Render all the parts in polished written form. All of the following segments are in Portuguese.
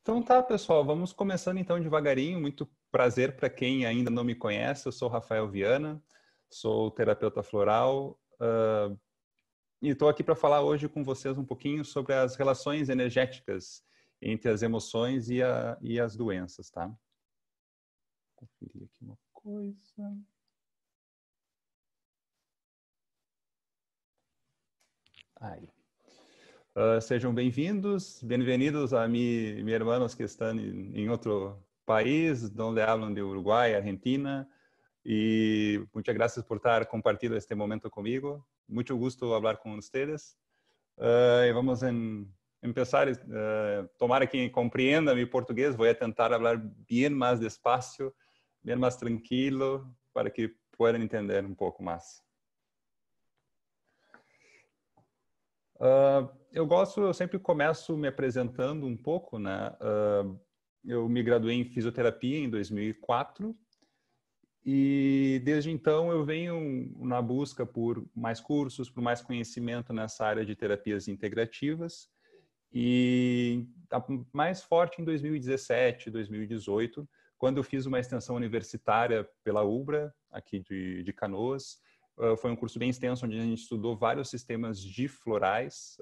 Então tá, pessoal, vamos começando então devagarinho. Muito prazer para quem ainda não me conhece. Eu sou Rafael Viana, sou terapeuta floral e estou aqui para falar hoje com vocês um pouquinho sobre as relações energéticas entre as emoções e as doenças, tá? Vou conferir aqui uma coisa. Aí. Sejam bem-vindos, bem-vindos a mis hermanos que estão em outro país, onde hablan de Uruguai, Argentina, y muchas gracias por estar compartiendo este momento conmigo. Mucho gusto hablar con ustedes. Y vamos a empezar. Tomara que compreenda mi portugués. Voy a tentar hablar bien más despacio, bien más tranquilo, para que puedan entender un poco más. Eu sempre começo me apresentando um pouco, né? Eu me graduei em fisioterapia em 2004 e desde então eu venho na busca por mais cursos, por mais conhecimento nessa área de terapias integrativas e mais forte em 2017, 2018, quando eu fiz uma extensão universitária pela UBRA, aqui de Canoas. Foi um curso bem extenso, onde a gente estudou vários sistemas de florais,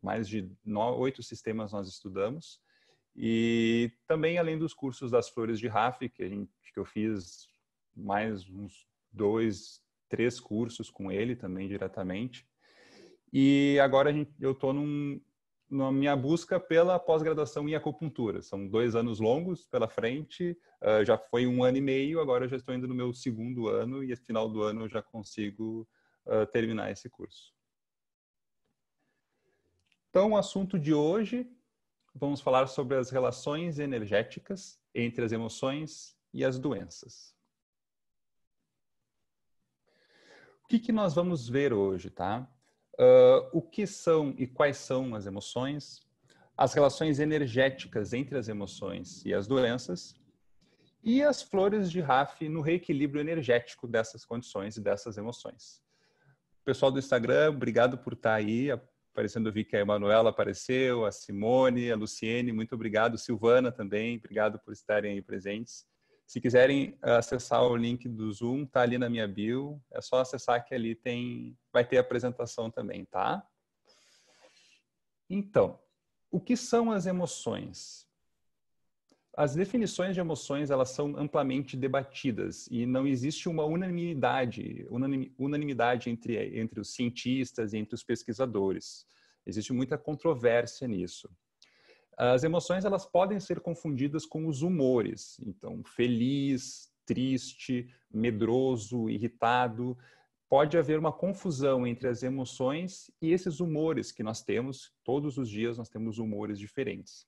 mais de 8 sistemas nós estudamos. E também, além dos cursos das flores de Raff, que eu fiz mais uns 2, 3 cursos com ele também diretamente. E agora eu estou na minha busca pela pós-graduação em acupuntura. São 2 anos longos pela frente, já foi 1 ano e meio, agora eu já estou indo no meu 2º ano e no final do ano eu já consigo terminar esse curso. Então, o assunto de hoje, vamos falar sobre as relações energéticas entre as emoções e as doenças. O que nós vamos ver hoje, tá? O que são e quais são as emoções, as relações energéticas entre as emoções e as doenças e as flores de Raff no reequilíbrio energético dessas condições e dessas emoções. Pessoal do Instagram, obrigado por estar aí aparecendo. Eu vi que a Emanuela apareceu, a Simone, a Luciene, muito obrigado. Silvana também, obrigado por estarem aí presentes. Se quiserem acessar o link do Zoom, tá ali na minha bio. É só acessar que ali vai ter a apresentação também, tá? Então, o que são as emoções? As definições de emoções, elas são amplamente debatidas e não existe uma unanimidade entre os cientistas e entre os pesquisadores. Existe muita controvérsia nisso. As emoções, elas podem ser confundidas com os humores. Então, feliz, triste, medroso, irritado. Pode haver uma confusão entre as emoções e esses humores que nós temos. Todos os dias nós temos humores diferentes.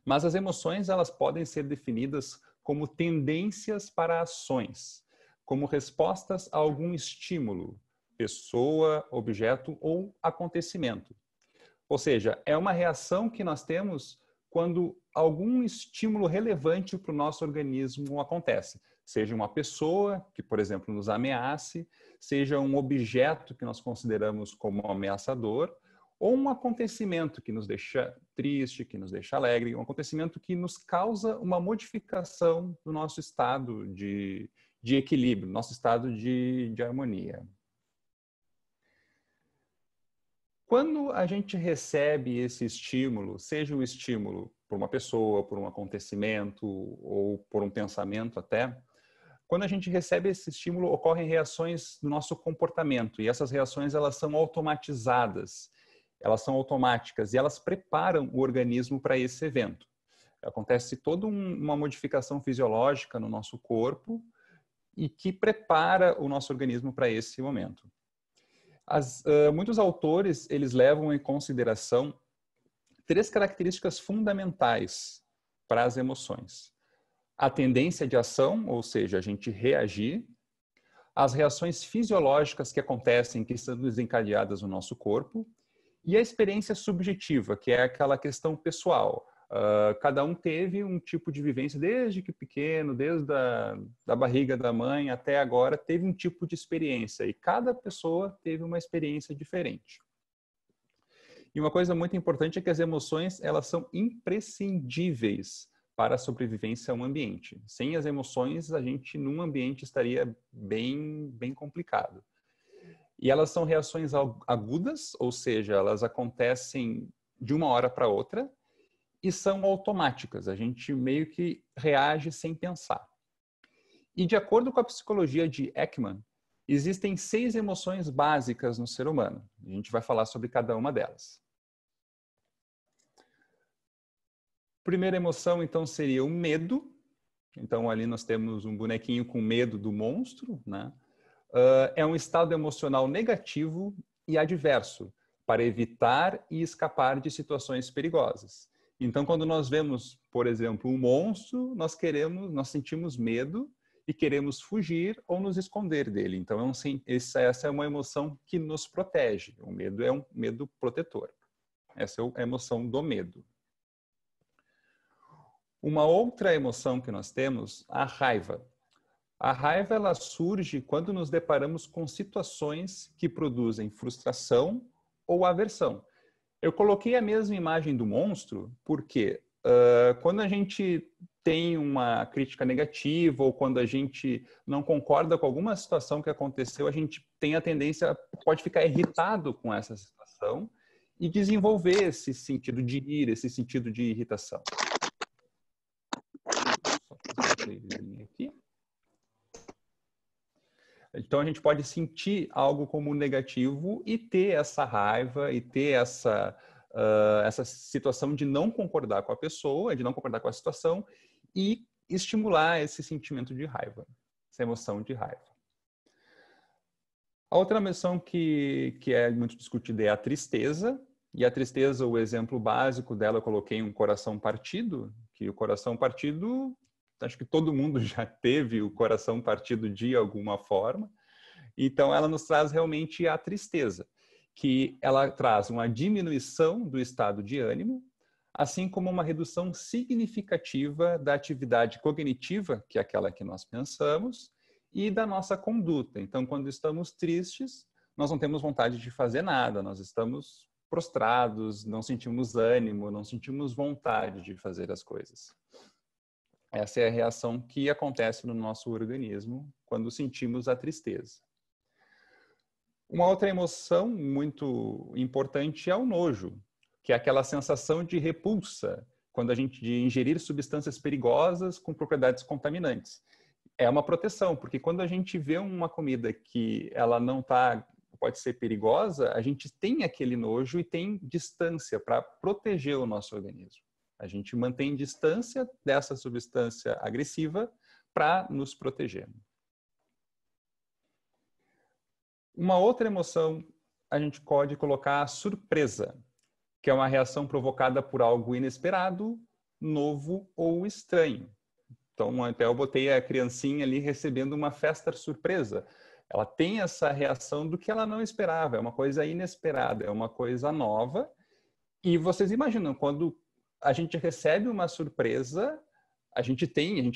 Mas as emoções, elas podem ser definidas como tendências para ações, como respostas a algum estímulo, pessoa, objeto ou acontecimento. Ou seja, é uma reação que nós temos quando algum estímulo relevante para o nosso organismo acontece. Seja uma pessoa que, por exemplo, nos ameace, seja um objeto que nós consideramos como ameaçador, ou um acontecimento que nos deixa triste, que nos deixa alegre, um acontecimento que nos causa uma modificação do nosso estado de equilíbrio, nosso estado de harmonia. Quando a gente recebe esse estímulo, seja um estímulo por uma pessoa, por um acontecimento ou por um pensamento até, quando a gente recebe esse estímulo, ocorrem reações no nosso comportamento e essas reações, elas são automatizadas, elas são automáticas e elas preparam o organismo para esse evento. Acontece toda uma modificação fisiológica no nosso corpo e que prepara o nosso organismo para esse momento. Muitos autores, eles levam em consideração 3 características fundamentais para as emoções. A tendência de ação, ou seja, a gente reagir, as reações fisiológicas que acontecem, que estão desencadeadas no nosso corpo, e a experiência subjetiva, que é aquela questão pessoal. Cada um teve um tipo de vivência desde que pequeno, desde da barriga da mãe até agora, teve um tipo de experiência e cada pessoa teve uma experiência diferente. E uma coisa muito importante é que as emoções, elas são imprescindíveis para a sobrevivência a um ambiente. Sem as emoções, a gente num ambiente estaria bem complicado. E elas são reações agudas, ou seja, elas acontecem de uma hora para outra e são automáticas. A gente meio que reage sem pensar. E de acordo com a psicologia de Ekman, existem 6 emoções básicas no ser humano. A gente vai falar sobre cada uma delas. Primeira emoção, então, seria o medo. Então, ali nós temos um bonequinho com medo do monstro, né? É um estado emocional negativo e adverso para evitar e escapar de situações perigosas. Então, quando nós vemos, por exemplo, um monstro, nós sentimos medo e queremos fugir ou nos esconder dele. Então, essa é uma emoção que nos protege. O medo é um medo protetor. Essa é a emoção do medo. Uma outra emoção que nós temos, a raiva. A raiva, ela surge quando nos deparamos com situações que produzem frustração ou aversão. Eu coloquei a mesma imagem do monstro porque quando a gente tem uma crítica negativa ou quando a gente não concorda com alguma situação que aconteceu, a gente tem a tendência, pode ficar irritado com essa situação e desenvolver esse sentido de ira, esse sentido de irritação. Aqui. Então, a gente pode sentir algo como negativo e ter essa raiva e ter essa situação de não concordar com a pessoa, de não concordar com a situação e estimular esse sentimento de raiva, essa emoção de raiva. A outra emoção que é muito discutida é a tristeza. E a tristeza, o exemplo básico dela, eu coloquei um coração partido, que o coração partido... Acho que todo mundo já teve o coração partido de alguma forma. Então, ela nos traz realmente a tristeza, que ela traz uma diminuição do estado de ânimo, assim como uma redução significativa da atividade cognitiva, que é aquela que nós pensamos, e da nossa conduta. Então, quando estamos tristes, nós não temos vontade de fazer nada, nós estamos prostrados, não sentimos ânimo, não sentimos vontade de fazer as coisas. Essa é a reação que acontece no nosso organismo quando sentimos a tristeza. Uma outra emoção muito importante é o nojo, que é aquela sensação de repulsa quando a gente de ingerir substâncias perigosas com propriedades contaminantes. É uma proteção, porque quando a gente vê uma comida que ela não pode ser perigosa, a gente tem aquele nojo e tem distância para proteger o nosso organismo. A gente mantém distância dessa substância agressiva para nos proteger. Uma outra emoção, a gente pode colocar a surpresa, que é uma reação provocada por algo inesperado, novo ou estranho. Então, até eu botei a criancinha ali recebendo uma festa surpresa. Ela tem essa reação do que ela não esperava, é uma coisa inesperada, é uma coisa nova. E vocês imaginam, quando a gente recebe uma surpresa, a gente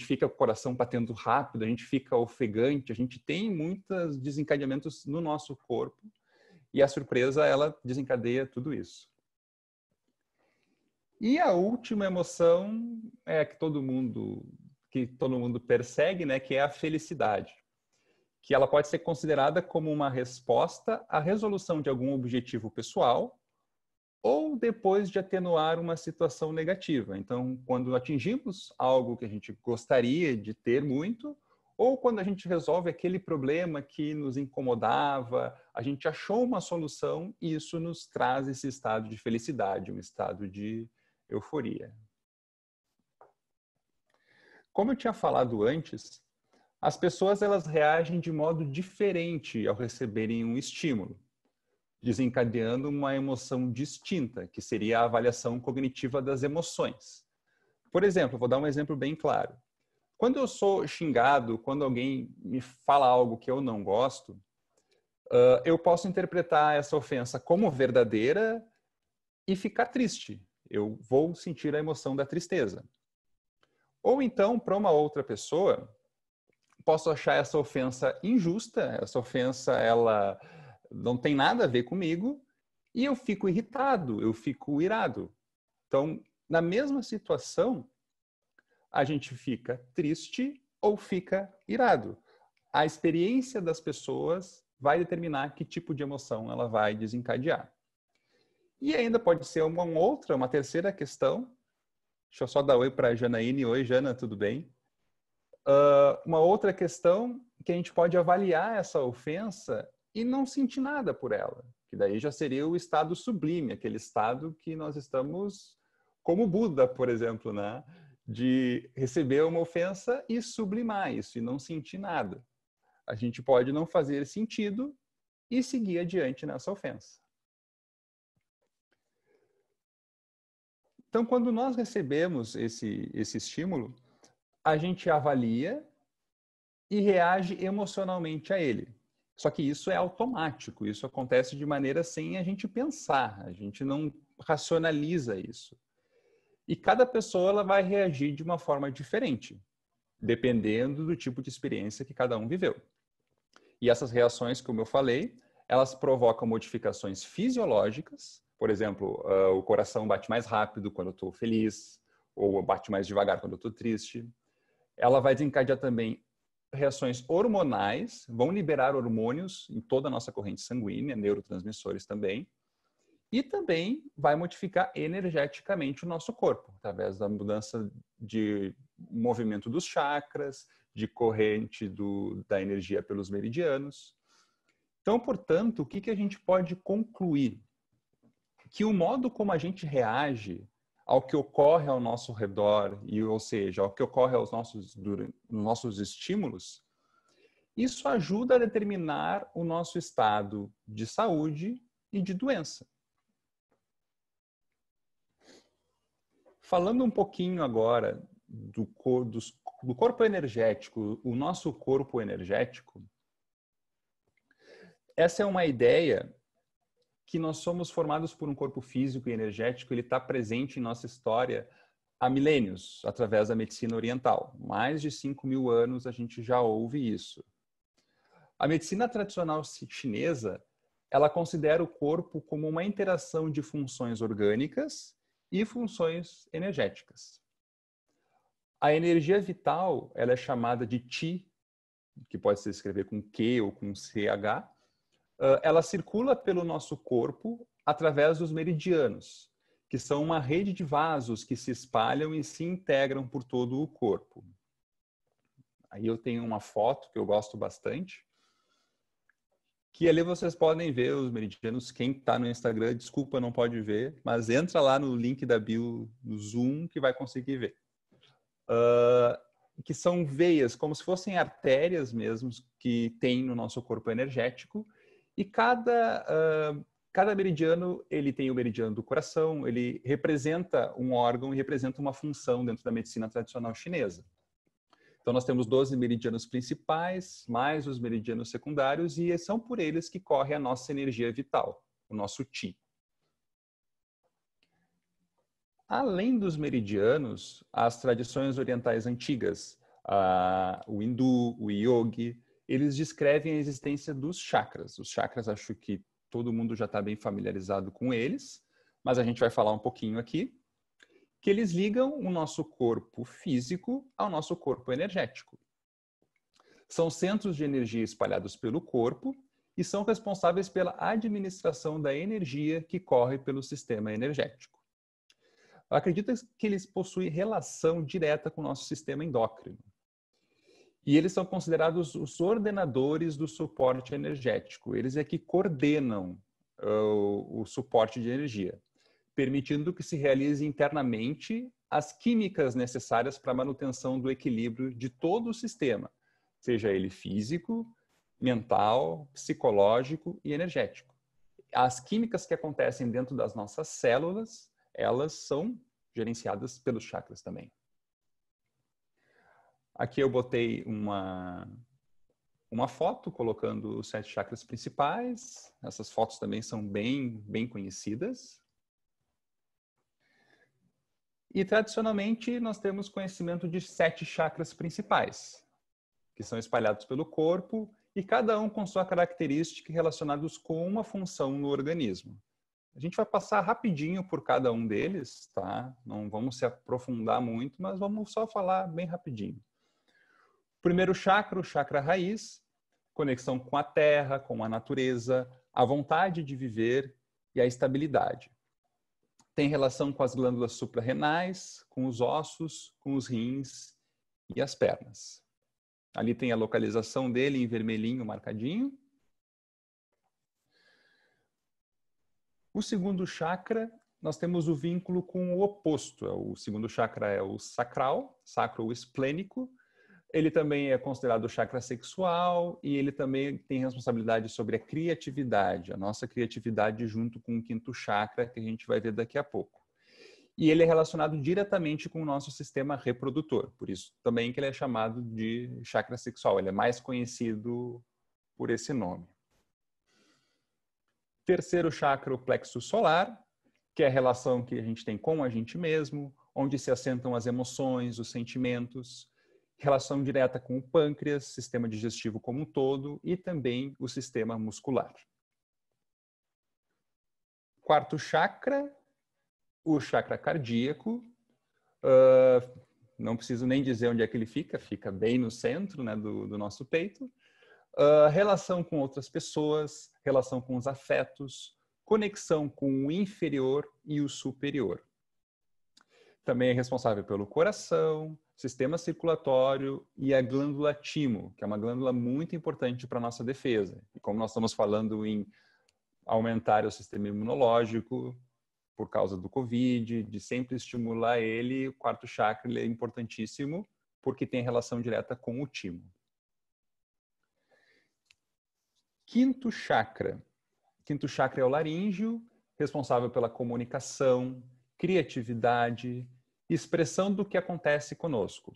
fica com o coração batendo rápido, a gente fica ofegante, a gente tem muitos desencadeamentos no nosso corpo e a surpresa, ela desencadeia tudo isso. E a última emoção é que todo mundo persegue, né, que é a felicidade, que ela pode ser considerada como uma resposta à resolução de algum objetivo pessoal ou depois de atenuar uma situação negativa. Então, quando atingimos algo que a gente gostaria de ter muito, ou quando a gente resolve aquele problema que nos incomodava, a gente achou uma solução e isso nos traz esse estado de felicidade, um estado de euforia. Como eu tinha falado antes, as pessoas elas reagem de modo diferente ao receberem um estímulo, desencadeando uma emoção distinta, que seria a avaliação cognitiva das emoções. Por exemplo, vou dar um exemplo bem claro. Quando eu sou xingado, quando alguém me fala algo que eu não gosto, eu posso interpretar essa ofensa como verdadeira e ficar triste. Eu vou sentir a emoção da tristeza. Ou então, para uma outra pessoa, posso achar essa ofensa injusta, essa ofensa ela não tem nada a ver comigo, E eu fico irritado, eu fico irado. Então, na mesma situação, a gente fica triste ou fica irado. A experiência das pessoas vai determinar que tipo de emoção ela vai desencadear. E ainda pode ser uma terceira questão. Deixa eu só dar oi para a Janaíne. Oi, Jana, tudo bem? Uma outra questão que a gente pode avaliar essa ofensa e não sentir nada por ela, que daí já seria o estado sublime, aquele estado que nós estamos, como Buda, por exemplo, né? De receber uma ofensa e sublimar isso e não sentir nada. A gente pode não fazer sentido e seguir adiante nessa ofensa. Então, quando nós recebemos esse estímulo, a gente avalia e reage emocionalmente a ele. Só que isso é automático, isso acontece de maneira sem a gente pensar, a gente não racionaliza isso. E cada pessoa ela vai reagir de uma forma diferente, dependendo do tipo de experiência que cada um viveu. E essas reações, como eu falei, elas provocam modificações fisiológicas. Por exemplo, o coração bate mais rápido quando eu estou feliz, ou bate mais devagar quando eu estou triste. Ela vai desencadear também reações hormonais, vão liberar hormônios em toda a nossa corrente sanguínea, neurotransmissores também, e também vai modificar energeticamente o nosso corpo, através da mudança de movimento dos chakras, de corrente da energia pelos meridianos. Então, portanto, o que a gente pode concluir? Que o modo como a gente reage ao que ocorre ao nosso redor, ou seja, ao que ocorre aos nossos estímulos, isso ajuda a determinar o nosso estado de saúde e de doença. Falando um pouquinho agora do corpo energético, o nosso corpo energético, essa é uma ideia que nós somos formados por um corpo físico e energético, ele está presente em nossa história há milênios, através da medicina oriental. Mais de 5.000 anos a gente já ouve isso. A medicina tradicional chinesa, ela considera o corpo como uma interação de funções orgânicas e funções energéticas. A energia vital, ela é chamada de Qi, que pode se escrever com Q ou com CH. Ela circula pelo nosso corpo através dos meridianos, que são uma rede de vasos que se espalham e se integram por todo o corpo. Aí eu tenho uma foto que eu gosto bastante, que ali vocês podem ver os meridianos. Quem está no Instagram, desculpa, não pode ver, mas entra lá no link da bio do Zoom que vai conseguir ver. Que são veias, como se fossem artérias mesmo, que tem no nosso corpo energético. E cada meridiano, ele tem o meridiano do coração, ele representa um órgão e representa uma função dentro da medicina tradicional chinesa. Então, nós temos 12 meridianos principais, mais os meridianos secundários, e são por eles que corre a nossa energia vital, o nosso Qi. Além dos meridianos, as tradições orientais antigas, o hindu, o yogi, eles descrevem a existência dos chakras. Os chakras, acho que todo mundo já está bem familiarizado com eles, mas a gente vai falar um pouquinho aqui, que eles ligam o nosso corpo físico ao nosso corpo energético. São centros de energia espalhados pelo corpo e são responsáveis pela administração da energia que corre pelo sistema energético. Acredita que eles possuem relação direta com o nosso sistema endócrino. E eles são considerados os ordenadores do suporte energético. Eles é que coordenam o suporte de energia, permitindo que se realize internamente as químicas necessárias para a manutenção do equilíbrio de todo o sistema, seja ele físico, mental, psicológico e energético. As químicas que acontecem dentro das nossas células, elas são gerenciadas pelos chakras também. Aqui eu botei uma foto colocando os 7 chakras principais. Essas fotos também são bem conhecidas. E, tradicionalmente, nós temos conhecimento de 7 chakras principais, que são espalhados pelo corpo e cada um com sua característica relacionados com uma função no organismo. A gente vai passar rapidinho por cada um deles, tá? Não vamos se aprofundar muito, mas vamos só falar bem rapidinho. Primeiro chakra, o chakra raiz, conexão com a terra, com a natureza, a vontade de viver e a estabilidade. Tem relação com as glândulas suprarrenais, com os ossos, com os rins e as pernas. Ali tem a localização dele em vermelhinho marcadinho. O segundo chakra, nós temos o vínculo com o oposto. O segundo chakra é o sacral, sacro-esplênico. Ele também é considerado o chakra sexual e ele também tem responsabilidade sobre a criatividade, a nossa criatividade junto com o quinto chakra, que a gente vai ver daqui a pouco. E ele é relacionado diretamente com o nosso sistema reprodutor, por isso também que ele é chamado de chakra sexual, ele é mais conhecido por esse nome. Terceiro chakra, o plexo solar, que é a relação que a gente tem com a gente mesmo, onde se assentam as emoções, os sentimentos, relação direta com o pâncreas, sistema digestivo como um todo e também o sistema muscular. Quarto chakra, o chakra cardíaco. Não preciso nem dizer onde é que ele fica bem no centro, né, do nosso peito. Relação com outras pessoas, relação com os afetos, conexão com o inferior e o superior. Também é responsável pelo coração, sistema circulatório e a glândula timo, que é uma glândula muito importante para a nossa defesa. E como nós estamos falando em aumentar o sistema imunológico por causa do Covid, de sempre estimular ele, o quarto chakra ele é importantíssimo porque tem relação direta com o timo. Quinto chakra. Quinto chakra é o laríngeo, responsável pela comunicação, criatividade, expressão do que acontece conosco.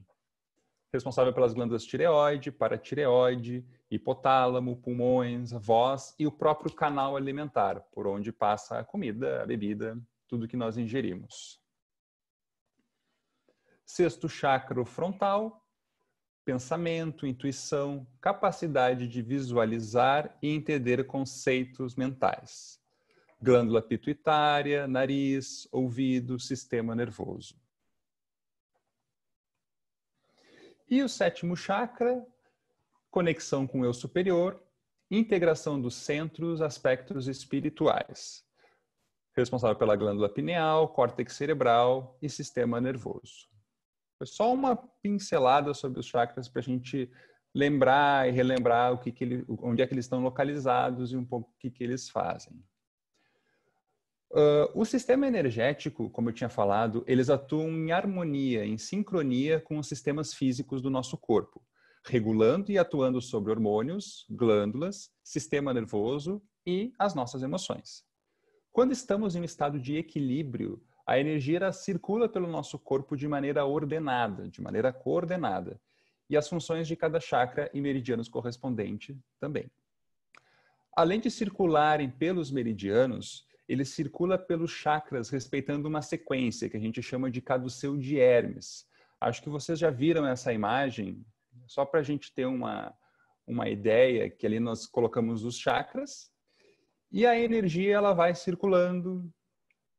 Responsável pelas glândulas tireoide, paratireoide, hipotálamo, pulmões, voz e o próprio canal alimentar, por onde passa a comida, a bebida, tudo que nós ingerimos. Sexto chakra, o frontal, pensamento, intuição, capacidade de visualizar e entender conceitos mentais. Glândula pituitária, nariz, ouvido, sistema nervoso. E o sétimo chakra, conexão com o eu superior, integração dos centros, aspectos espirituais. Responsável pela glândula pineal, córtex cerebral e sistema nervoso. Foi só uma pincelada sobre os chakras para a gente lembrar e relembrar onde é que eles estão localizados e um pouco o que eles fazem. O sistema energético, como eu tinha falado, eles atuam em harmonia, em sincronia com os sistemas físicos do nosso corpo, regulando e atuando sobre hormônios, glândulas, sistema nervoso e as nossas emoções. Quando estamos em um estado de equilíbrio, a energia circula pelo nosso corpo de maneira ordenada, de maneira coordenada, e as funções de cada chakra e meridianos correspondentes também. Além de circularem pelos meridianos, ele circula pelos chakras respeitando uma sequência que a gente chama de caduceu de Hermes. Acho que vocês já viram essa imagem, só para a gente ter uma ideia, que ali nós colocamos os chakras e a energia ela vai circulando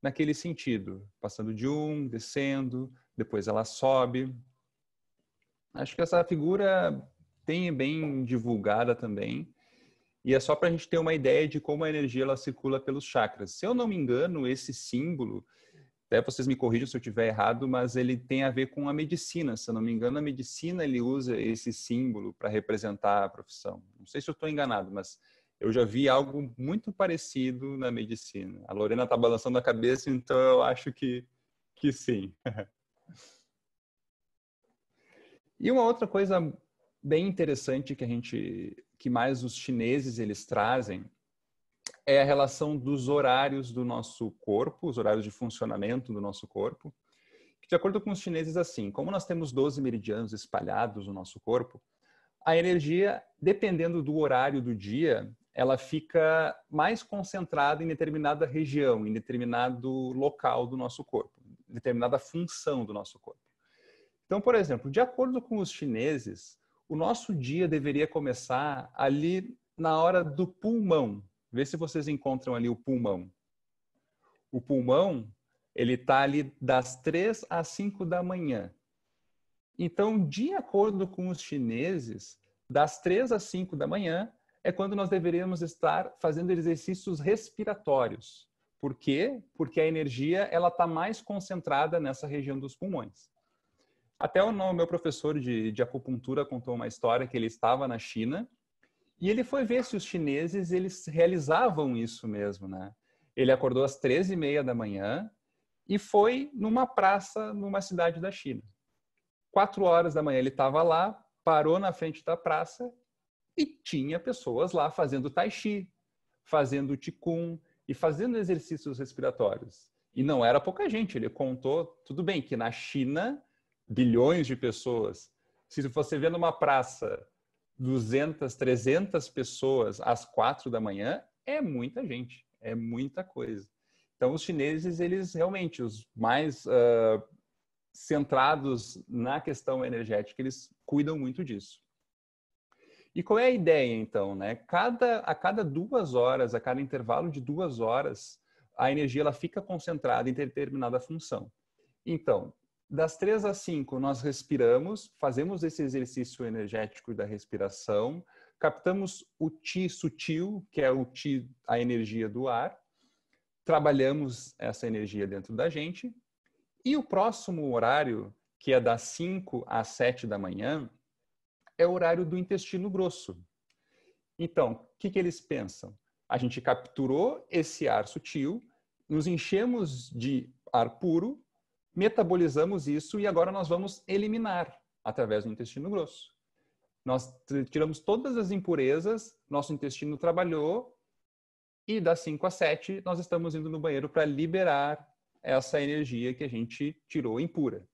naquele sentido, passando de um, descendo, depois ela sobe. Acho que essa figura tem bem divulgada também. E é só para a gente ter uma ideia de como a energia ela circula pelos chakras. Se eu não me engano, esse símbolo, até vocês me corrijam se eu estiver errado, mas ele tem a ver com a medicina. Se eu não me engano, a medicina ele usa esse símbolo para representar a profissão. Não sei se eu estou enganado, mas eu já vi algo muito parecido na medicina. A Lorena está balançando a cabeça, então eu acho que sim. E uma outra coisa bem interessante que mais os chineses eles trazem é a relação dos horários do nosso corpo, os horários de funcionamento do nosso corpo. De acordo com os chineses, assim, como nós temos 12 meridianos espalhados no nosso corpo, a energia, dependendo do horário do dia, ela fica mais concentrada em determinada região, em determinado local do nosso corpo, em determinada função do nosso corpo. Então, por exemplo, de acordo com os chineses, o nosso dia deveria começar ali na hora do pulmão. Vê se vocês encontram ali o pulmão. O pulmão, ele está ali das 3 às 5 da manhã. Então, de acordo com os chineses, das 3 às 5 da manhã é quando nós deveríamos estar fazendo exercícios respiratórios. Por quê? Porque a energia ela está mais concentrada nessa região dos pulmões. Até o meu professor de acupuntura contou uma história que ele estava na China e ele foi ver se os chineses eles realizavam isso mesmo, né? Ele acordou às 13h30 da manhã e foi numa praça numa cidade da China. 4 horas da manhã ele estava lá, parou na frente da praça e tinha pessoas lá fazendo tai chi, fazendo qigong e fazendo exercícios respiratórios. E não era pouca gente, ele contou, tudo bem que na China, bilhões de pessoas, se você vê numa praça 200, 300 pessoas às 4 da manhã, é muita gente, é muita coisa. Então os chineses, eles realmente, os mais centrados na questão energética, eles cuidam muito disso. E qual é a ideia, então, né? A cada 2 horas, a cada intervalo de 2 horas, a energia ela fica concentrada em determinada função. Então, das 3 às 5, nós respiramos, fazemos esse exercício energético da respiração, captamos o Qi sutil, que é o Qi, a energia do ar, trabalhamos essa energia dentro da gente, e o próximo horário, que é das 5 às 7 da manhã, é o horário do intestino grosso. Então, o que eles pensam? A gente capturou esse ar sutil, nos enchemos de ar puro, metabolizamos isso e agora nós vamos eliminar através do intestino grosso. Nós tiramos todas as impurezas, nosso intestino trabalhou e das 5 às 7 nós estamos indo no banheiro para liberar essa energia que a gente tirou impura.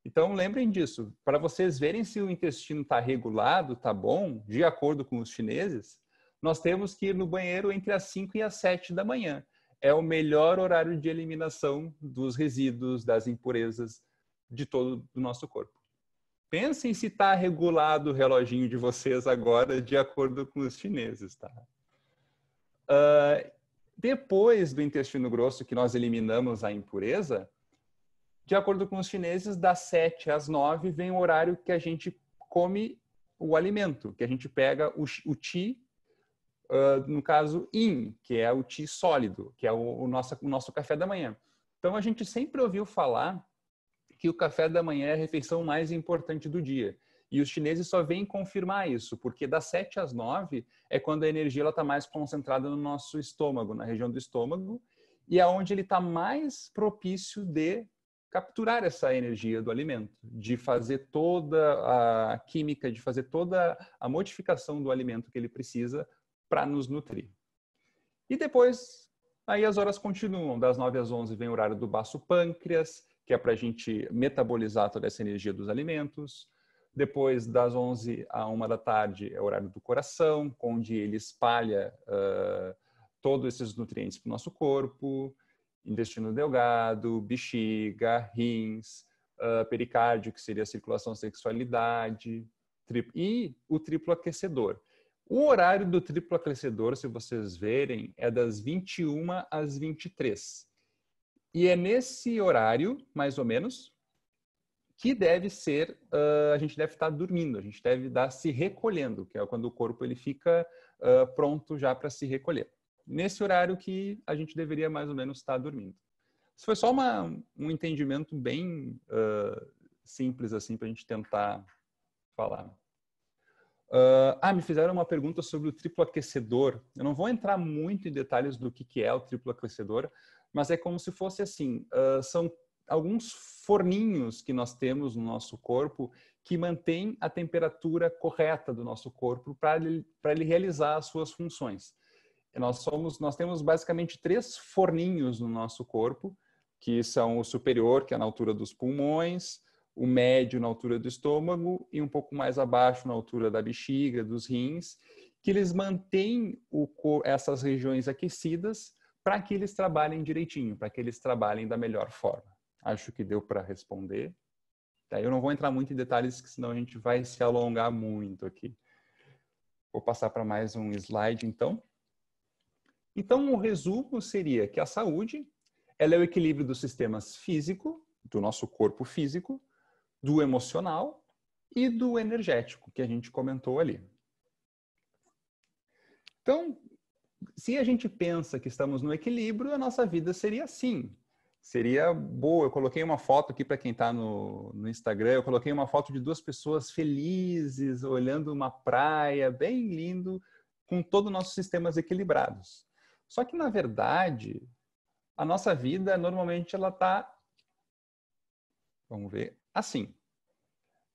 Então, lembrem disso. Para vocês verem se o intestino está regulado, está bom, de acordo com os chineses, nós temos que ir no banheiro entre as 5 e as 7 da manhã. É o melhor horário de eliminação dos resíduos, das impurezas de todo o nosso corpo. Pensem se está regulado o reloginho de vocês agora, de acordo com os chineses, tá? Depois do intestino grosso, que nós eliminamos a impureza, de acordo com os chineses, das 7 às 9 vem o horário que a gente come o alimento, que a gente pega o Qi, no caso Yin, que é o Qi sólido, que é o nosso café da manhã. Então a gente sempre ouviu falar que o café da manhã é a refeição mais importante do dia. E os chineses só vêm confirmar isso, porque das 7 às 9 é quando a energia está mais concentrada no nosso estômago, na região do estômago, e é onde ele está mais propício de capturar essa energia do alimento, de fazer toda a química, de fazer toda a modificação do alimento que ele precisa para nos nutrir. E depois, aí as horas continuam. Das 9 às 11 vem o horário do baço pâncreas, que é para a gente metabolizar toda essa energia dos alimentos. Depois, das 11 à 1 da tarde, é o horário do coração, onde ele espalha todos esses nutrientes para o nosso corpo. Intestino delgado, bexiga, rins, pericárdio, que seria a circulação, sexualidade, e o triplo aquecedor. O horário do triplo aquecedor, se vocês verem, é das 21 às 23. E é nesse horário, mais ou menos, que deve ser, a gente deve estar dormindo, a gente deve estar se recolhendo, que é quando o corpo ele fica pronto já para se recolher. Nesse horário que a gente deveria mais ou menos estar dormindo. Isso foi só um entendimento bem simples assim para a gente tentar falar. Me fizeram uma pergunta sobre o triplo aquecedor. Eu não vou entrar muito em detalhes do que é o triplo aquecedor, mas é como se fosse assim, são alguns forninhos que nós temos no nosso corpo que mantém a temperatura correta do nosso corpo para ele realizar as suas funções. Nós temos basicamente 3 forninhos no nosso corpo, que são o superior, que é na altura dos pulmões, o médio na altura do estômago e um pouco mais abaixo na altura da bexiga, dos rins, que eles mantêm essas regiões aquecidas para que eles trabalhem direitinho, para que eles trabalhem da melhor forma. Acho que deu para responder. Eu não vou entrar muito em detalhes, senão a gente vai se alongar muito aqui. Vou passar para mais um slide, então. Então, o resumo seria que a saúde Ela é o equilíbrio dos sistemas físico, do nosso corpo físico, do emocional e do energético, que a gente comentou ali. Então, se a gente pensa que estamos no equilíbrio, a nossa vida seria assim. Seria boa. Eu coloquei uma foto aqui para quem está no Instagram. Eu coloquei uma foto de duas pessoas felizes, olhando uma praia, bem lindo, com todos os nossos sistemas equilibrados. Só que, na verdade, a nossa vida, normalmente, ela está, vamos ver, assim.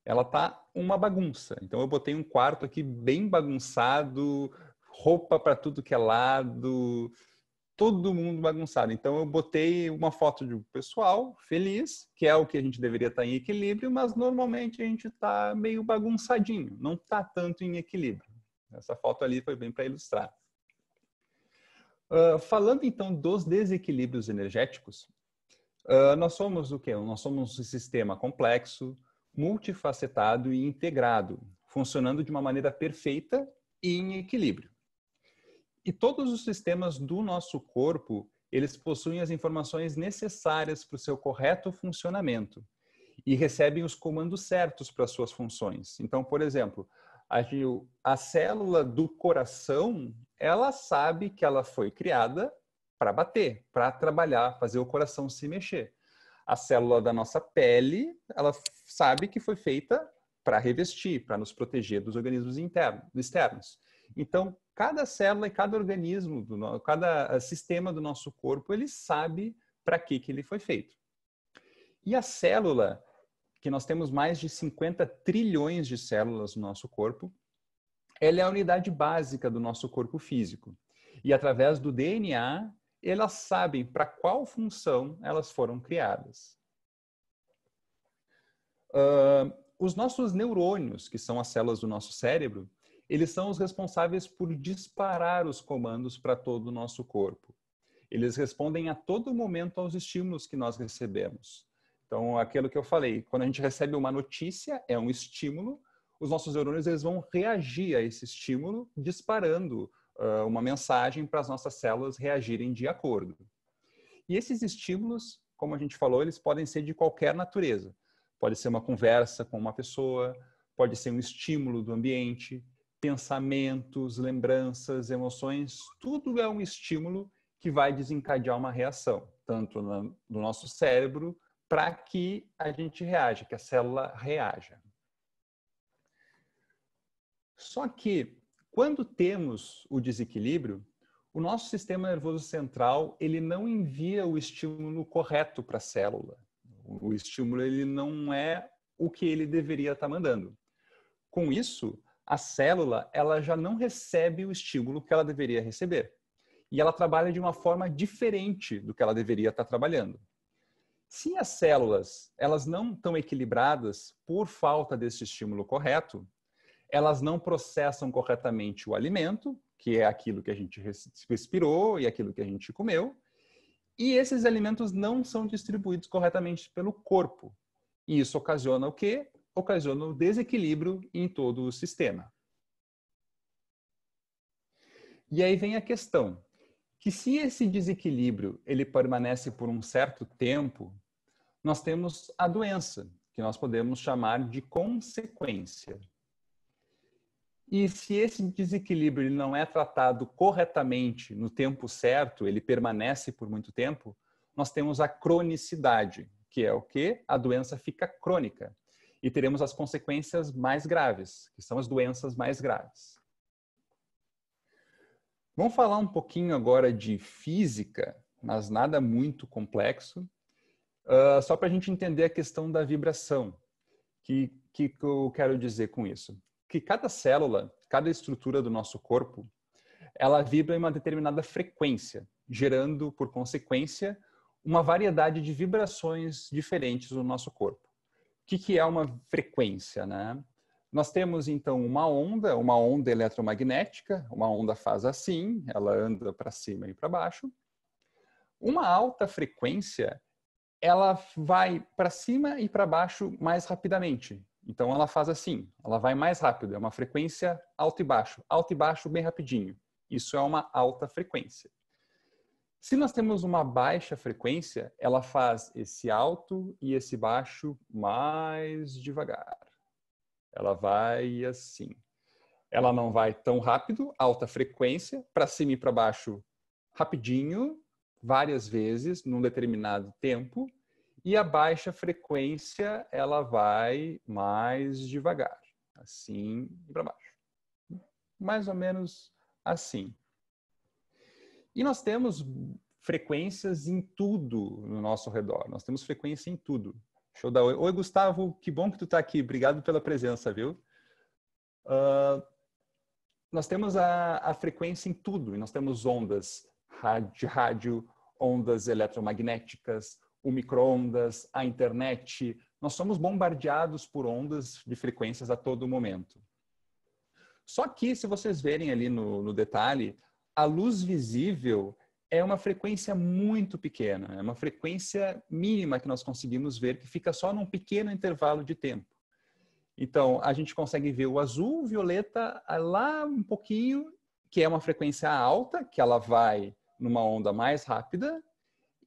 Ela está uma bagunça. Então, eu botei um quarto aqui bem bagunçado, roupa para tudo que é lado, todo mundo bagunçado. Então, eu botei uma foto de um pessoal feliz, que é o que a gente deveria estar em equilíbrio, mas normalmente a gente está meio bagunçadinho, não está tanto em equilíbrio. Essa foto ali foi bem para ilustrar. Falando então dos desequilíbrios energéticos, nós somos o quê? Nós somos um sistema complexo, multifacetado e integrado, funcionando de uma maneira perfeita e em equilíbrio. E todos os sistemas do nosso corpo, eles possuem as informações necessárias para o seu correto funcionamento e recebem os comandos certos para as suas funções. Então, por exemplo, a célula do coração, ela sabe que ela foi criada para bater, para trabalhar, fazer o coração se mexer. A célula da nossa pele, ela sabe que foi feita para revestir, para nos proteger dos organismos externos. Então, cada célula e cada organismo, cada sistema do nosso corpo, ele sabe para que ele foi feito. E a célula, que nós temos mais de 50 trilhões de células no nosso corpo, ela é a unidade básica do nosso corpo físico. E através do DNA, elas sabem para qual função elas foram criadas. Os nossos neurônios, que são as células do nosso cérebro, eles são os responsáveis por disparar os comandos para todo o nosso corpo. Eles respondem a todo momento aos estímulos que nós recebemos. Então, aquilo que eu falei, quando a gente recebe uma notícia, é um estímulo, os nossos neurônios eles vão reagir a esse estímulo, disparando uma mensagem para as nossas células reagirem de acordo. E esses estímulos, como a gente falou, eles podem ser de qualquer natureza. Pode ser uma conversa com uma pessoa, pode ser um estímulo do ambiente, pensamentos, lembranças, emoções, tudo é um estímulo que vai desencadear uma reação, tanto no nosso cérebro, para que a gente reaja, que a célula reaja. Só que, quando temos o desequilíbrio, o nosso sistema nervoso central, ele não envia o estímulo correto para a célula. O estímulo, ele não é o que ele deveria estar mandando. Com isso, a célula, ela já não recebe o estímulo que ela deveria receber. E ela trabalha de uma forma diferente do que ela deveria estar trabalhando. Se as células, elas não estão equilibradas por falta desse estímulo correto, elas não processam corretamente o alimento, que é aquilo que a gente respirou e aquilo que a gente comeu, e esses alimentos não são distribuídos corretamente pelo corpo. E isso ocasiona o quê? Ocasiona o desequilíbrio em todo o sistema. E aí vem a questão, que se esse desequilíbrio ele permanece por um certo tempo, nós temos a doença, que nós podemos chamar de consequência. E se esse desequilíbrio ele não é tratado corretamente no tempo certo, ele permanece por muito tempo, nós temos a cronicidade, que é o quê? A doença fica crônica. E teremos as consequências mais graves, que são as doenças mais graves. Vamos falar um pouquinho agora de física, mas nada muito complexo, só para a gente entender a questão da vibração. Que eu quero dizer com isso? Que cada célula, cada estrutura do nosso corpo, ela vibra em uma determinada frequência, gerando, por consequência, uma variedade de vibrações diferentes no nosso corpo. O que é uma frequência, né? Nós temos, então, uma onda eletromagnética, uma onda faz assim, ela anda para cima e para baixo. Uma alta frequência, ela vai para cima e para baixo mais rapidamente. Então, ela faz assim, ela vai mais rápido, é uma frequência alto e baixo bem rapidinho. Isso é uma alta frequência. Se nós temos uma baixa frequência, ela faz esse alto e esse baixo mais devagar. Ela vai assim. Ela não vai tão rápido, alta frequência, para cima e para baixo rapidinho, várias vezes, num determinado tempo. E a baixa frequência, ela vai mais devagar, assim e para baixo. Mais ou menos assim. E nós temos frequências em tudo no nosso redor. Nós temos frequência em tudo. Deixa eu dar oi. Oi, Gustavo, que bom que tu está aqui. Obrigado pela presença, viu? Nós temos a frequência em tudo. E nós temos ondas de rádio, ondas eletromagnéticas, o micro-ondas, a internet. Nós somos bombardeados por ondas de frequências a todo momento. Só que, se vocês verem ali no detalhe, a luz visível é uma frequência muito pequena, é uma frequência mínima que nós conseguimos ver, que fica só num pequeno intervalo de tempo. Então, a gente consegue ver o azul, o violeta, lá um pouquinho, que é uma frequência alta, que ela vai numa onda mais rápida,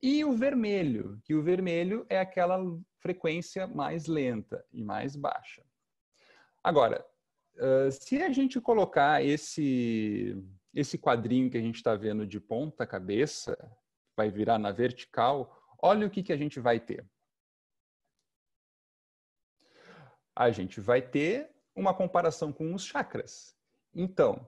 e o vermelho, que o vermelho é aquela frequência mais lenta e mais baixa. Agora, se a gente colocar esse quadrinho que a gente está vendo de ponta cabeça, vai virar na vertical, olha o que a gente vai ter. A gente vai ter uma comparação com os chakras. Então,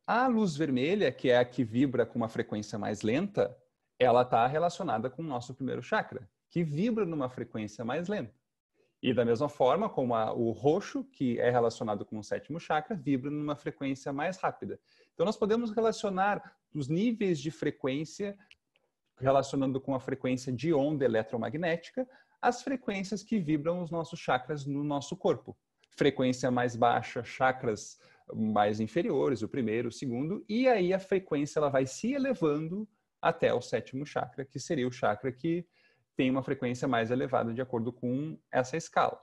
a luz vermelha, que é a que vibra com uma frequência mais lenta, ela está relacionada com o nosso primeiro chakra, que vibra numa frequência mais lenta. E da mesma forma, como o roxo, que é relacionado com o sétimo chakra, vibra numa frequência mais rápida. Então, nós podemos relacionar os níveis de frequência, relacionando com a frequência de onda eletromagnética, as frequências que vibram os nossos chakras no nosso corpo. Frequência mais baixa, chakras mais inferiores, o primeiro, o segundo, e aí a frequência ela vai se elevando até o sétimo chakra, que seria o chakra que tem uma frequência mais elevada de acordo com essa escala.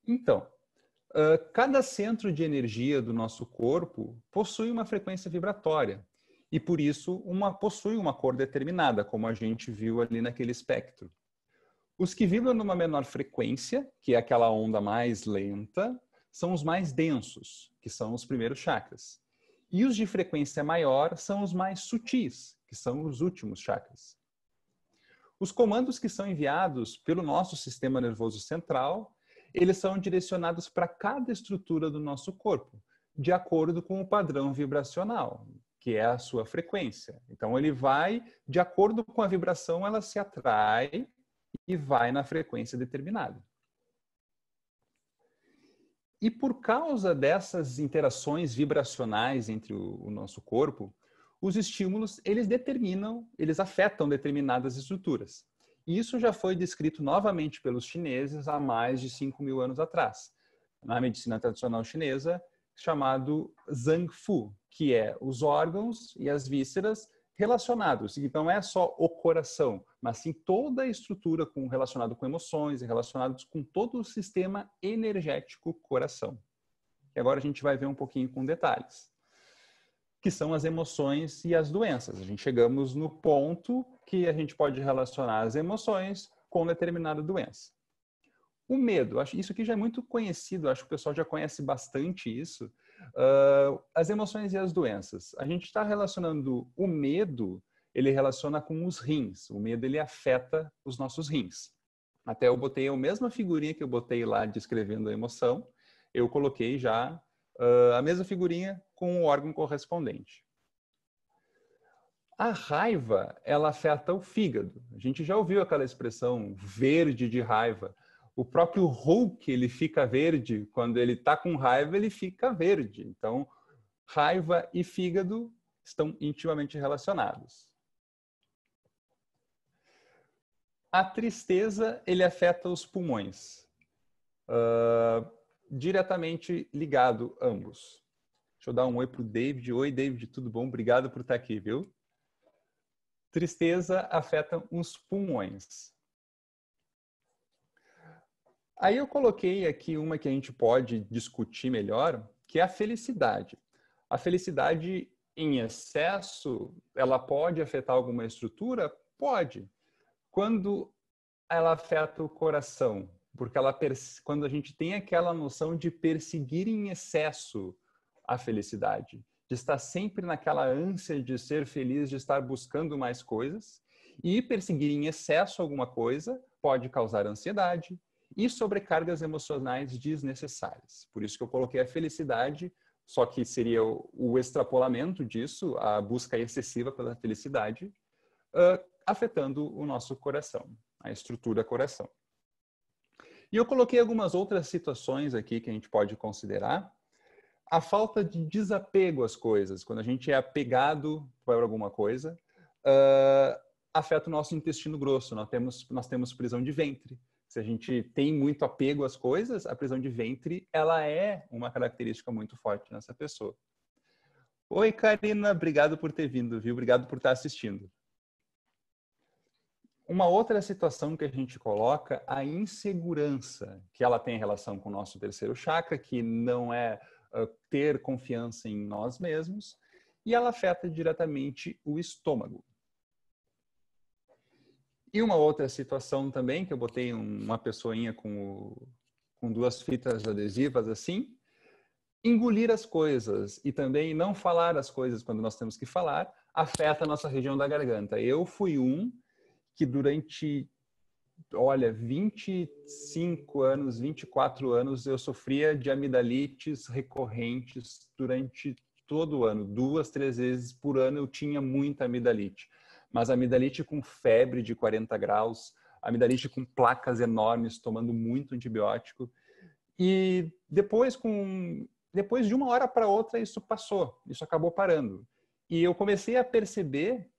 Então, cada centro de energia do nosso corpo possui uma frequência vibratória e, por isso, possui uma cor determinada, como a gente viu ali naquele espectro. Os que vibram numa menor frequência, que é aquela onda mais lenta, são os mais densos, que são os primeiros chakras. E os de frequência maior são os mais sutis, que são os últimos chakras. Os comandos que são enviados pelo nosso sistema nervoso central, eles são direcionados para cada estrutura do nosso corpo, de acordo com o padrão vibracional, que é a sua frequência. Então, ele vai, de acordo com a vibração, ela se atrai e vai na frequência determinada. E por causa dessas interações vibracionais entre o nosso corpo, os estímulos, eles afetam determinadas estruturas. E isso já foi descrito novamente pelos chineses há mais de 5.000 anos atrás, na medicina tradicional chinesa, chamado Zhang Fu, que é os órgãos e as vísceras relacionados. Então, não é só o coração, mas sim toda a estrutura relacionada com emoções e relacionados com todo o sistema energético coração. E agora a gente vai ver um pouquinho com detalhes, que são as emoções e as doenças. A gente chegamos no ponto que a gente pode relacionar as emoções com determinada doença. O medo, isso aqui já é muito conhecido, acho que o pessoal já conhece bastante isso. As emoções e as doenças. A gente está relacionando o medo, ele relaciona com os rins. O medo, ele afeta os nossos rins. Até eu botei a mesma figurinha que eu botei lá descrevendo a emoção, eu coloquei já a mesma figurinha com o órgão correspondente. A raiva, ela afeta o fígado. A gente já ouviu aquela expressão verde de raiva. O próprio Hulk, ele fica verde. Quando ele está com raiva, ele fica verde. Então, raiva e fígado estão intimamente relacionados. A tristeza, ele afeta os pulmões. Diretamente ligado, ambos. Deixa eu dar um oi para o David. Oi, David, tudo bom? Obrigado por estar aqui, viu? Tristeza afeta os pulmões. Aí eu coloquei aqui uma que a gente pode discutir melhor, que é a felicidade. A felicidade, em excesso, ela pode afetar alguma estrutura? Pode. Quando ela afeta o coração, porque quando a gente tem aquela noção de perseguir em excesso a felicidade, de estar sempre naquela ânsia de ser feliz, de estar buscando mais coisas, e perseguir em excesso alguma coisa pode causar ansiedade e sobrecargas emocionais desnecessárias. Por isso que eu coloquei a felicidade, só que seria o extrapolamento disso, a busca excessiva pela felicidade, afetando o nosso coração, a estrutura coração. E eu coloquei algumas outras situações aqui que a gente pode considerar. A falta de desapego às coisas, quando a gente é apegado por alguma coisa, afeta o nosso intestino grosso. Nós temos prisão de ventre. Se a gente tem muito apego às coisas, a prisão de ventre, ela é uma característica muito forte nessa pessoa. Oi, Karina, obrigado por ter vindo, viu? Obrigado por estar assistindo. Uma outra situação que a gente coloca, a insegurança, que ela tem relação com o nosso terceiro chakra, que não é ter confiança em nós mesmos, e ela afeta diretamente o estômago. E uma outra situação também, que eu botei uma pessoinha com duas fitas adesivas assim, engolir as coisas e também não falar as coisas quando nós temos que falar, afeta a nossa região da garganta. Eu fui que durante, 25 anos, 24 anos, eu sofria de amidalites recorrentes durante todo o ano. 2, 3 vezes por ano eu tinha muita amidalite. Mas amidalite com febre de 40 graus, amidalite com placas enormes, tomando muito antibiótico. E depois de uma hora para outra, isso passou, isso acabou parando. E eu comecei a perceber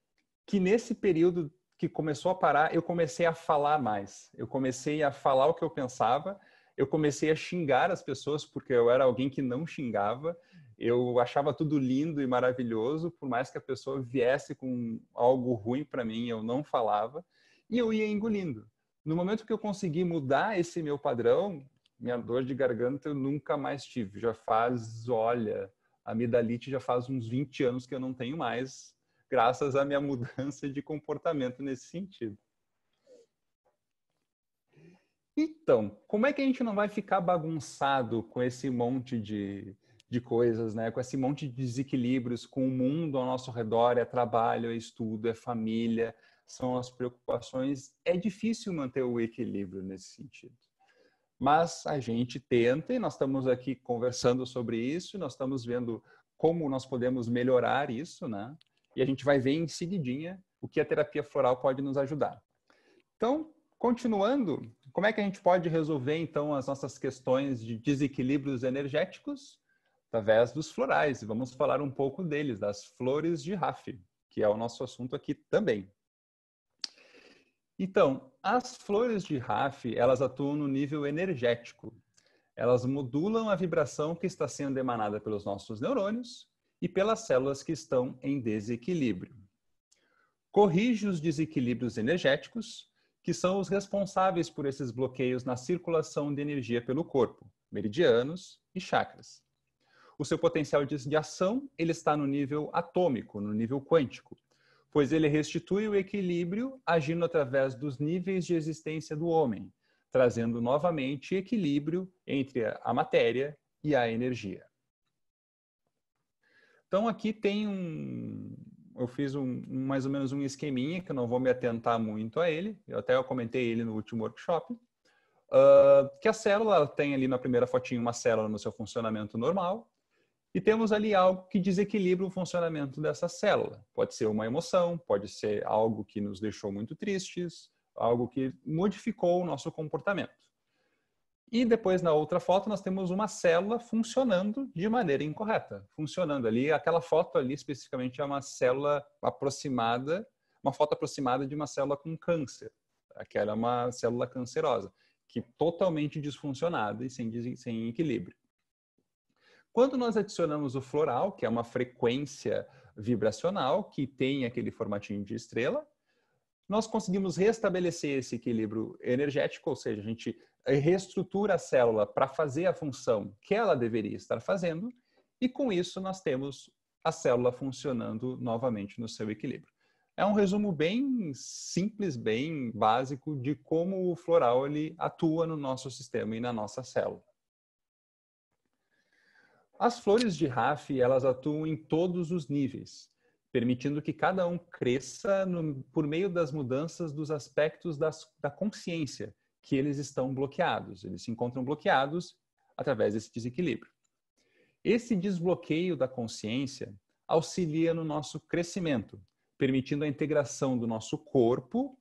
que nesse período que começou a parar, eu comecei a falar mais. Eu comecei a falar o que eu pensava, eu comecei a xingar as pessoas, porque eu era alguém que não xingava. Eu achava tudo lindo e maravilhoso, por mais que a pessoa viesse com algo ruim para mim, eu não falava, e eu ia engolindo. No momento que eu consegui mudar esse meu padrão, minha dor de garganta eu nunca mais tive. Já faz, olha, a amidalite já faz uns 20 anos que eu não tenho mais, graças à minha mudança de comportamento nesse sentido. Então, como é que a gente não vai ficar bagunçado com esse monte de coisas, né? Com esse monte de desequilíbrios, com o mundo ao nosso redor, é trabalho, é estudo, é família, são as preocupações. É difícil manter o equilíbrio nesse sentido. Mas a gente tenta e nós estamos aqui conversando sobre isso, nós estamos vendo como nós podemos melhorar isso, né? E a gente vai ver em seguidinha o que a terapia floral pode nos ajudar. Então, continuando, como é que a gente pode resolver, então, as nossas questões de desequilíbrios energéticos? Através dos florais. E vamos falar um pouco deles, das flores de Raff, que é o nosso assunto aqui também. Então, as flores de Raff, elas atuam no nível energético. Elas modulam a vibração que está sendo emanada pelos nossos neurônios e pelas células que estão em desequilíbrio. Corrige os desequilíbrios energéticos, que são os responsáveis por esses bloqueios na circulação de energia pelo corpo, meridianos e chakras. O seu potencial de ação ele está no nível atômico, no nível quântico, pois ele restitui o equilíbrio agindo através dos níveis de existência do homem, trazendo novamente equilíbrio entre a matéria e a energia. Então aqui tem eu fiz mais ou menos um esqueminha, que eu não vou me atentar muito a ele, eu comentei ele no último workshop, que a célula ela tem ali na primeira fotinha uma célula no seu funcionamento normal, e temos ali algo que desequilibra o funcionamento dessa célula. Pode ser uma emoção, pode ser algo que nos deixou muito tristes, algo que modificou o nosso comportamento. E depois, na outra foto, nós temos uma célula funcionando de maneira incorreta. Funcionando ali, aquela foto ali especificamente é uma célula aproximada, uma foto aproximada de uma célula com câncer. Aquela é uma célula cancerosa, que totalmente disfuncionada e sem equilíbrio. Quando nós adicionamos o floral, que é uma frequência vibracional, que tem aquele formatinho de estrela, nós conseguimos restabelecer esse equilíbrio energético, ou seja, a gente reestrutura a célula para fazer a função que ela deveria estar fazendo, e com isso nós temos a célula funcionando novamente no seu equilíbrio. É um resumo bem simples, bem básico de como o floral ele atua no nosso sistema e na nossa célula. As flores de Raff, elas atuam em todos os níveis, permitindo que cada um cresça por meio das mudanças dos aspectos da consciência, que eles estão bloqueados. Eles se encontram bloqueados através desse desequilíbrio. Esse desbloqueio da consciência auxilia no nosso crescimento, permitindo a integração do nosso corpo,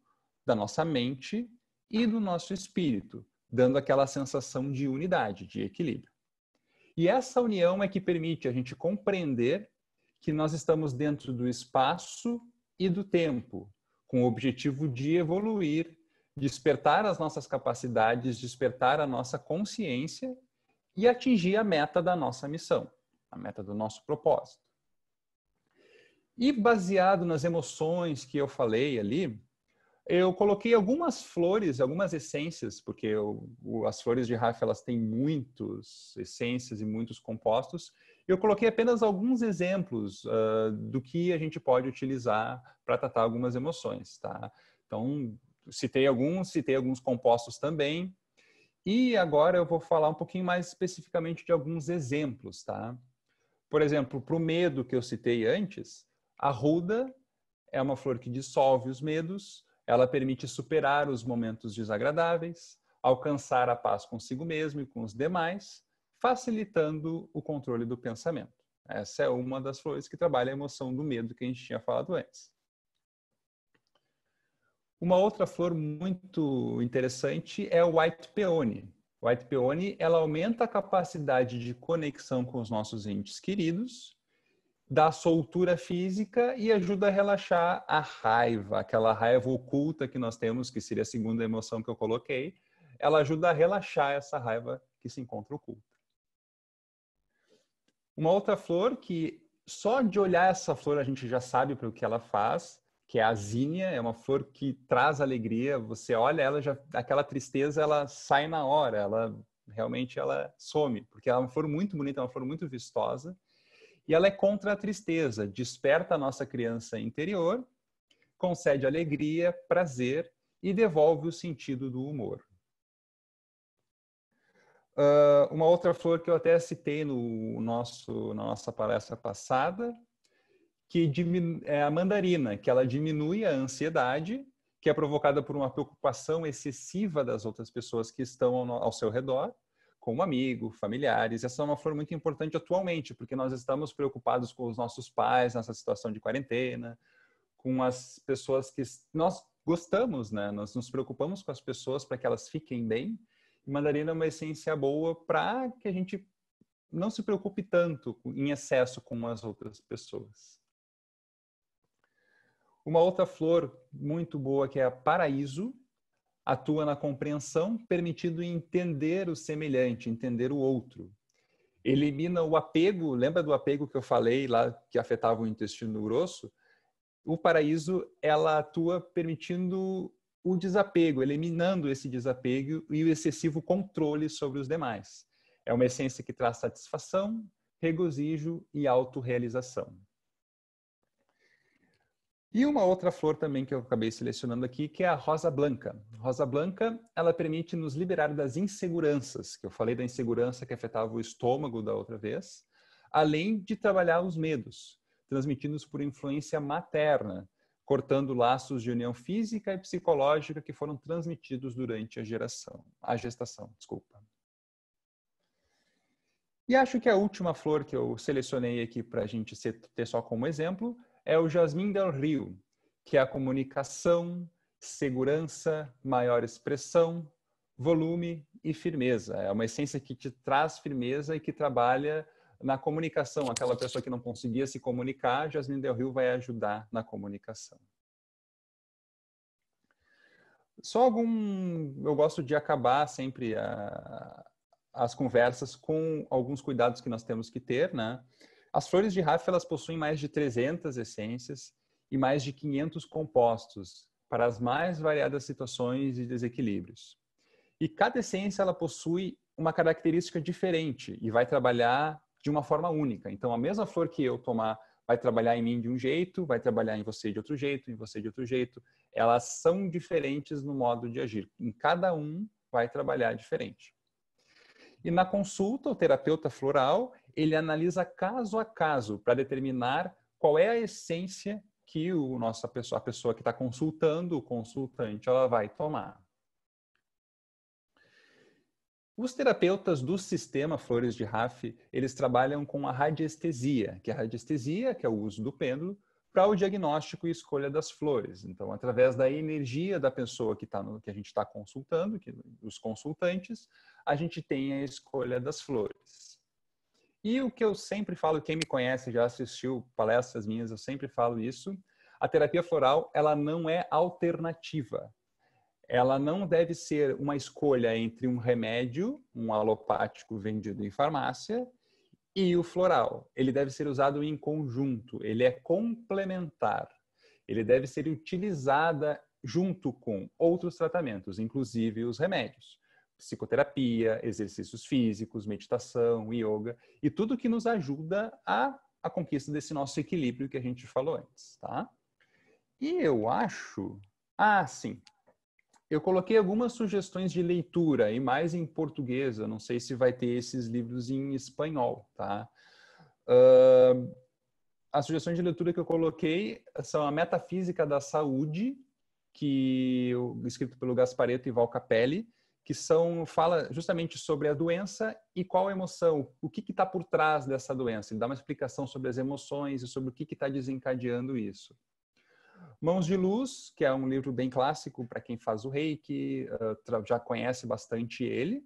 da nossa mente e do nosso espírito, dando aquela sensação de unidade, de equilíbrio. E essa união é que permite a gente compreender que nós estamos dentro do espaço e do tempo, com o objetivo de evoluir, despertar as nossas capacidades, despertar a nossa consciência e atingir a meta da nossa missão, a meta do nosso propósito. E baseado nas emoções que eu falei ali, eu coloquei algumas flores, algumas essências, porque as flores de Raff, elas têm muitas essências e muitos compostos. Eu coloquei apenas alguns exemplos do que a gente pode utilizar para tratar algumas emoções, tá? Então, citei alguns compostos também. E agora eu vou falar um pouquinho mais especificamente de alguns exemplos, tá? Por exemplo, para o medo que eu citei antes, a ruda é uma flor que dissolve os medos, ela permite superar os momentos desagradáveis, alcançar a paz consigo mesmo e com os demais, facilitando o controle do pensamento. Essa é uma das flores que trabalha a emoção do medo que a gente tinha falado antes. Uma outra flor muito interessante é o White Peony. O White Peony, ela aumenta a capacidade de conexão com os nossos entes queridos, dá soltura física e ajuda a relaxar a raiva, aquela raiva oculta que nós temos, que seria a segunda emoção que eu coloquei. Ela ajuda a relaxar essa raiva que se encontra oculta. Uma outra flor que só de olhar essa flor a gente já sabe para o que ela faz, que é a zinnia, é uma flor que traz alegria. Você olha ela, já aquela tristeza ela sai na hora, ela realmente ela some, porque ela é uma flor muito bonita, é uma flor muito vistosa. E ela é contra a tristeza, desperta a nossa criança interior, concede alegria, prazer e devolve o sentido do humor. Uma outra flor que eu até citei na nossa palestra passada, que é a mandarina, que ela diminui a ansiedade, que é provocada por uma preocupação excessiva das outras pessoas que estão ao seu redor, como amigos, familiares. Essa é uma flor muito importante atualmente, porque nós estamos preocupados com os nossos pais nessa situação de quarentena, com as pessoas que nós gostamos, né? Nós nos preocupamos com as pessoas para que elas fiquem bem. E mandarina é uma essência boa para que a gente não se preocupe tanto em excesso com as outras pessoas. Uma outra flor muito boa que é a paraíso, atua na compreensão, permitindo entender o semelhante, entender o outro. Elimina o apego, lembra do apego que eu falei lá, que afetava o intestino grosso? O paraíso, ela atua permitindo o desapego, eliminando esse desapego e o excessivo controle sobre os demais. É uma essência que traz satisfação, regozijo e autorrealização. E uma outra flor também que eu acabei selecionando aqui, que é a rosa branca. Rosa branca, ela permite nos liberar das inseguranças, que eu falei da insegurança que afetava o estômago da outra vez, além de trabalhar os medos, transmitidos por influência materna, cortando laços de união física e psicológica que foram transmitidos durante a gestação. E acho que a última flor que eu selecionei aqui para a gente ter só como exemplo é o Jasmim del Rio, que é a comunicação, segurança, maior expressão, volume e firmeza. É uma essência que te traz firmeza e que trabalha na comunicação. Aquela pessoa que não conseguia se comunicar, Jasmim del Rio vai ajudar na comunicação. Eu gosto de acabar sempre as conversas com alguns cuidados que nós temos que ter, né? As flores de Raff, elas possuem mais de 300 essências e mais de 500 compostos para as mais variadas situações e desequilíbrios. E cada essência ela possui uma característica diferente e vai trabalhar de uma forma única. Então, a mesma flor que eu tomar vai trabalhar em mim de um jeito, vai trabalhar em você de outro jeito, em você de outro jeito. Elas são diferentes no modo de agir. Em cada um vai trabalhar diferente. E na consulta, o terapeuta floral, ele analisa caso a caso para determinar qual é a essência que a pessoa que está consultando, o consultante, ela vai tomar. Os terapeutas do sistema Flores de Raff, eles trabalham com a radiestesia, que é o uso do pêndulo, para o diagnóstico e escolha das flores. Então, através da energia da pessoa que a gente está consultando, os consultantes, a gente tem a escolha das flores. E o que eu sempre falo, quem me conhece, já assistiu palestras minhas, eu sempre falo isso, a terapia floral, ela não é alternativa. Ela não deve ser uma escolha entre um remédio, um alopático vendido em farmácia, e o floral. Ele deve ser usado em conjunto, ele é complementar. Ele deve ser utilizada junto com outros tratamentos, inclusive os remédios. Psicoterapia, exercícios físicos, meditação, yoga e tudo que nos ajuda a conquista desse nosso equilíbrio que a gente falou antes, tá? E eu acho... Ah, sim. Eu coloquei algumas sugestões de leitura, e mais em português, eu não sei se vai ter esses livros em espanhol, tá? As sugestões de leitura que eu coloquei são a Metafísica da Saúde, escrito pelo Gasparetto e Val Capelli, que fala justamente sobre a doença e qual a emoção, o que está por trás dessa doença. Ele dá uma explicação sobre as emoções e sobre o que está desencadeando isso. Mãos de Luz, que é um livro bem clássico para quem faz o Reiki, já conhece bastante ele.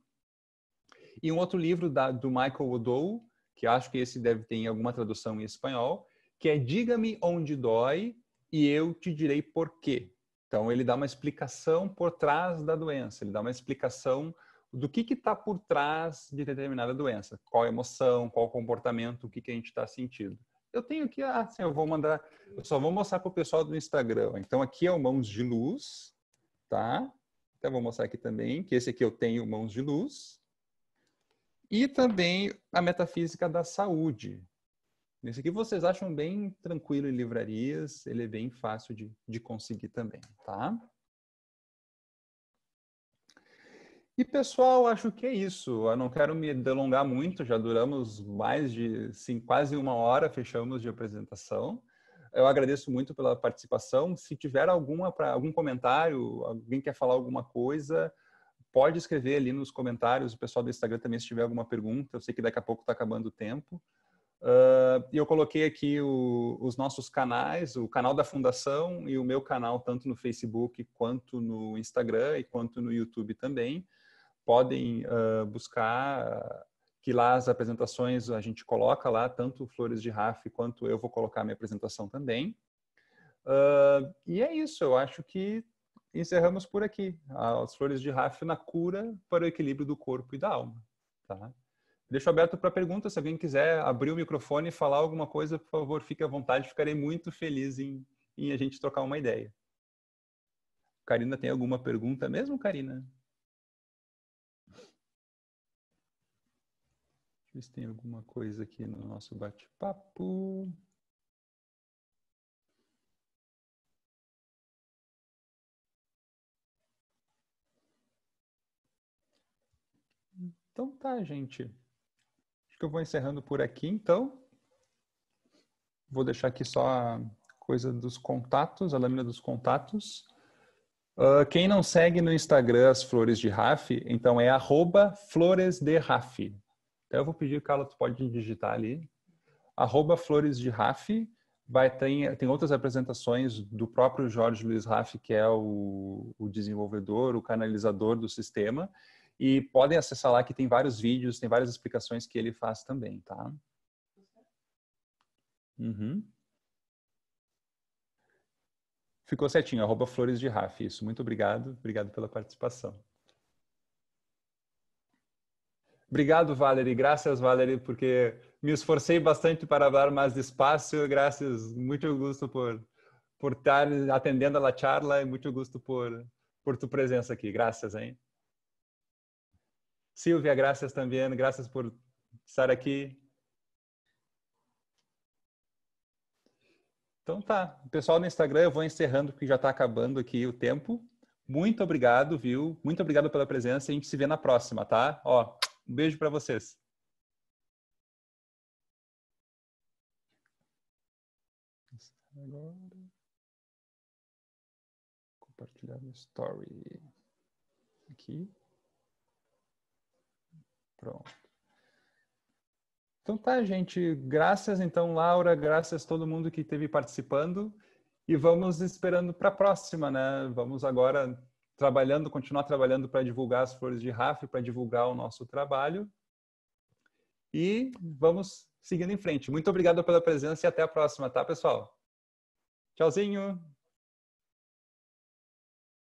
E um outro livro do Michael O'Dowd, que acho que esse deve ter alguma tradução em espanhol, que é Diga-me onde dói e eu te direi por quê. Então, ele dá uma explicação por trás da doença, ele dá uma explicação do que está por trás de determinada doença. Qual emoção, qual comportamento, o que a gente está sentindo. Eu tenho aqui, assim, eu só vou mostrar para o pessoal do Instagram. Então, aqui é o Mãos de Luz, tá? Então, vou mostrar aqui também, que esse aqui eu tenho Mãos de Luz. E também a Metafísica da Saúde. Esse aqui vocês acham bem tranquilo em livrarias, ele é bem fácil de conseguir também, tá? E, pessoal, acho que é isso. Eu não quero me delongar muito, já duramos mais de quase 1 hora, fechamos de apresentação. Eu agradeço muito pela participação. Se tiver algum comentário, alguém quer falar alguma coisa, pode escrever ali nos comentários. O pessoal do Instagram também, se tiver alguma pergunta. Eu sei que daqui a pouco está acabando o tempo. E eu coloquei aqui os nossos canais, o canal da Fundação e o meu canal, tanto no Facebook, quanto no Instagram e quanto no YouTube também. Podem buscar, que lá as apresentações a gente coloca lá, tanto Flores de Raff quanto eu vou colocar a minha apresentação também. E é isso, eu acho que encerramos por aqui. As Flores de Raff na cura para o equilíbrio do corpo e da alma. Tá? Deixo aberto para perguntas, se alguém quiser abrir o microfone e falar alguma coisa, por favor, fique à vontade, ficarei muito feliz em a gente trocar uma ideia. Karina, tem alguma pergunta mesmo, Karina? Ver se tem alguma coisa aqui no nosso bate-papo. Então tá, gente. Acho que eu vou encerrando por aqui, então. Vou deixar aqui só a coisa dos contatos, a lâmina dos contatos. Quem não segue no Instagram as Flores de Raff, então é @floresderaff. Então eu vou pedir, Carla, tu pode digitar ali. @floresderaff. Tem outras apresentações do próprio Jorge Luiz Raff, que é o desenvolvedor, o canalizador do sistema. E podem acessar lá que tem vários vídeos, tem várias explicações que ele faz também, tá? Uhum. Ficou certinho, @floresderaff. Isso, muito obrigado. Obrigado pela participação. Obrigado, Valerie. Graças, Valerie, porque me esforcei bastante para falar mais despacio. Graças, muito gosto por estar atendendo a charla e muito gosto por tu presença aqui. Graças, hein? Silvia, graças também. Graças por estar aqui. Então tá, pessoal no Instagram, eu vou encerrando porque já está acabando aqui o tempo. Muito obrigado, viu? Muito obrigado pela presença e a gente se vê na próxima, tá? Ó, um beijo para vocês. Agora, compartilhar no story. Aqui. Pronto. Então tá, gente. Graças, então, Laura. Graças a todo mundo que esteve participando. E vamos esperando para a próxima, né? Vamos agora trabalhando, continuar trabalhando para divulgar as flores de RAF, para divulgar o nosso trabalho. E vamos seguindo em frente. Muito obrigado pela presença e até a próxima, tá, pessoal? Tchauzinho!